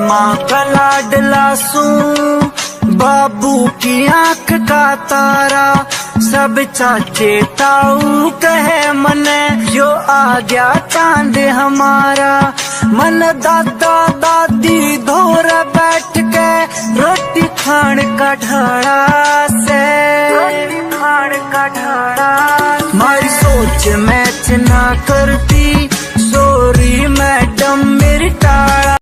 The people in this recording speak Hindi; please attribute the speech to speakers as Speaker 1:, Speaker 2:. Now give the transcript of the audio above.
Speaker 1: माँ का लाडला सू, बाबू की आंख का तारा, सब चाचे ताऊ कहे मने, यो आ गया चांद हमारा। मन दादा दादी धोर बैठ के रोटी खान का ढाड़ा से, खान का ढाड़ा। मारी सोच मैच ना करती, सॉरी मैडम मेरी टाड़ा।